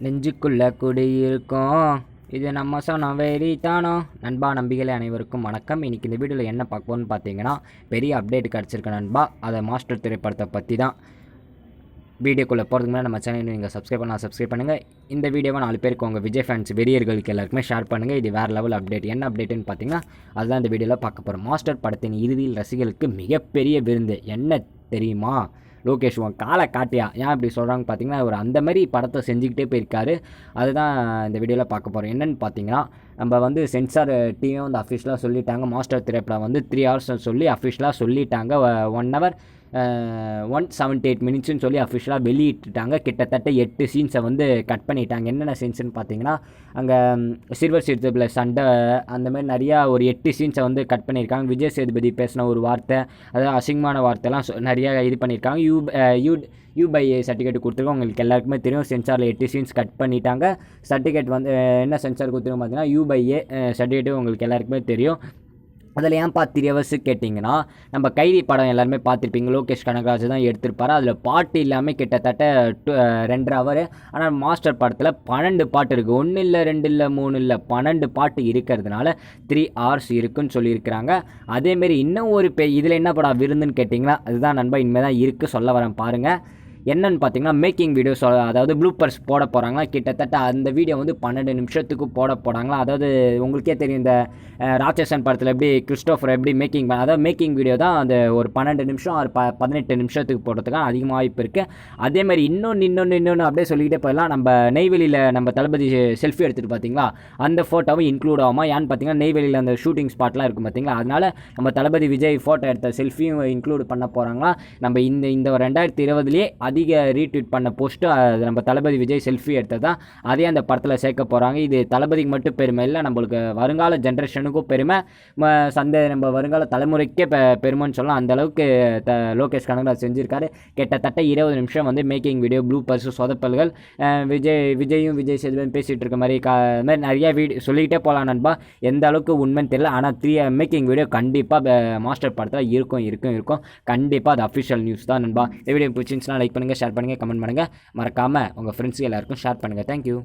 நெஞ்சுக்குள்ளே குடியிருக்கும் இது நம்ம சொன்ன வெறிதானோ. நண்பா நம்பிகளை அனைவருக்கும் வணக்கம். இன்றைக்கி இந்த வீடியோவில் என்ன பார்ப்போம்னு பார்த்தீங்கன்னா, பெரிய அப்டேட் கிடச்சிருக்கு நண்பா. அதை மாஸ்டர் திரைப்படத்தை பற்றி தான். வீடியோக்குள்ளே போகிறதுக்கு முன்னாடி நம்ம சேனல் நீங்கள் சப்ஸ்கிரைப் பண்ணுங்கள். இந்த வீடியோவை 4 பேருக்கு உங்கள் விஜய் ஃபேன்ஸ் வெறியர்களுக்கு எல்லாருக்குமே ஷேர் பண்ணுங்கள். இது வேறு லெவல் அப்டேட். என்ன அப்டேட்டுன்னு பார்த்தீங்கன்னா, அதுதான் இந்த வீடியோவில் பார்க்க போகிறோம். மாஸ்டர் படத்தின் இறுதியில் ரசிகர்களுக்கு மிகப்பெரிய விருந்து என்ன தெரியுமா? லோகேஷ் உன் காலை காட்டியா? ஏன் இப்படி சொல்கிறாங்க பார்த்தீங்கன்னா, அவர் அந்த மாதிரி படத்தை செஞ்சுக்கிட்டே போயிருக்காரு. அதுதான் இந்த வீடியோவில் பார்க்க போகிறோம். என்னென்னு பார்த்தீங்கன்னா, நம்ம சென்சார் டீமே அஃபிஷியலாக சொல்லிட்டாங்க. மாஸ்டர் திரைப்படம் 3 hours சொல்லி அஃபிஷியலாக சொல்லிட்டாங்க. 1 hour 178 minutesன்னு சொல்லி அஃபிஷியலாக வெளியிட்டுட்டாங்க. கிட்டத்தட்ட 8 சீன்ஸை கட் பண்ணிட்டாங்க. என்னென்ன சீன்ஸ்னு பார்த்தீங்கன்னா, அங்கே சில்வர் சேதுபதியில் சண்டை, அந்தமாதிரி நிறையா ஒரு 8 சீன்ஸை கட் பண்ணியிருக்காங்க. விஜய் சேதுபதி பேசின ஒரு வார்த்தை, அதாவது அசிங்கமான வார்த்தைலாம் நிறையா இது பண்ணியிருக்காங்க. யூ/ஏ சர்டிஃபிகேட் கொடுத்துருக்கோம். உங்களுக்கு எல்லாருக்குமே தெரியும். சென்சாரில் 8 சீன்ஸ் கட் பண்ணிட்டாங்க. சர்டிஃபிகேட் என்ன சென்சார் கொடுத்துருக்கோம் பார்த்தீங்கன்னா, யூ/ஏ சர்டிஃபிகேட்டு உங்களுக்கு எல்லாருக்குமே தெரியும். அதில் ஏன்ப்பா 3 hours கேட்டிங்கன்னா, நம்ம கைதி படம் எல்லாருமே பார்த்துருப்பீங்க. லோகேஷ் கனகராஜ் தான் எடுத்திருப்பார். அதில் பாட்டு இல்லாமல் கிட்டத்தட்ட 2.5 hour. ஆனால் மாஸ்டர் படத்தில் 12 பாட்டு இருக்குது. 1 இல்லை 2 இல்லை 3 இல்லை 12 பாட்டு இருக்கிறதுனால 3 hours இருக்குன்னு சொல்லியிருக்கிறாங்க. அதேமாரி இன்னும் ஒரு இதில் என்ன படம் விருந்துன்னு கேட்டிங்கன்னா, அதுதான் நண்பா இனிமேல் தான் இருக்குது, சொல்ல வரேன் பாருங்கள். என்னென்னு பார்த்தீங்கன்னா, மேக்கிங் வீடியோஸ், அதாவது ப்ளூப்பர்ஸ் போட போகிறாங்களா. கிட்டத்தட்ட அந்த வீடியோ 12 நிமிஷத்துக்கு போட போகிறாங்களா. அதாவது உங்களுக்கே தெரியும், இந்த ராட்சசன் படத்தில் எப்படி கிறிஸ்டோஃபர் எப்படி மேக்கிங் அதாவது மேக்கிங் வீடியோ தான் அந்த ஒரு 12 நிமிஷம் 18 நிமிஷத்துக்கு போடுறதுக்கான அதிக வாய்ப்பு இருக்குது. அதேமாதிரி இன்னொன்று அப்படியே சொல்லிக்கிட்டே போயிடலாம். நம்ம நெய்வேலியில் நம்ம தளபதி செல்ஃபி எடுத்துகிட்டு பார்த்தீங்களா, அந்த ஃபோட்டோவும் இன்க்ளூட் ஆகுமா ஏன்னு பார்த்தீங்கன்னா, நெய்வேலியில் அந்த ஷூட்டிங் ஸ்பாட்லாம் இருக்கும் பார்த்தீங்களா, அதனால் நம்ம தளபதி விஜய் ஃபோட்டோ எடுத்த செல்ஃபியும் இன்க்ளூட் பண்ண போகிறாங்களா. நம்ம இந்த 2020லேயே அதிக ரீட்வீட் பண்ண போஸ்ட்டு அது நம்ம தளபதி விஜய் செல்ஃபி எடுத்தது தான். அதே அந்த படத்தில் சேர்க்க போகிறாங்க. இது தளபதிக்கு மட்டும் பெருமை இல்லை, நம்மளுக்கு வருங்கால ஜென்ரேஷனுக்கும் பெருமை, நம்ம வருங்கால தலைமுறைக்கே பெருமைன்னு சொல்லலாம். அந்தளவுக்கு லோகேஷ் கனகராஜ் செஞ்சுருக்காரு. கிட்டத்தட்ட 20 நிமிஷம் மேக்கிங் வீடியோ, ப்ளூப்பர்ஸ், சொதப்பல்கள், விஜய் சேதுபதி பேசிகிட்டு இருக்க மாதிரி மாதிரி நிறையா வீடியோ சொல்லிக்கிட்டே போகலாம் நண்பா. எந்த அளவுக்கு உண்மைன்னு தெரியல. ஆனால் மேக்கிங் வீடியோ கண்டிப்பாக மாஸ்டர் படத்தில் இருக்கும். கண்டிப்பாக அது அஃபிஷியல் நியூஸ் தான் நண்பா. இந்த வீடியோ பிடிச்சிருந்துச்சுன்னா லைக் பண்ணுங்கள், ஷேர் பண்ணுங்கள், கமெண்ட் பண்ணுங்கள். மறக்காமல் உங்கள் ஃப்ரெண்ட்ஸுக்கு எல்லாருக்கும் ஷேர் பண்ணுங்கள். தேங்க்யூ.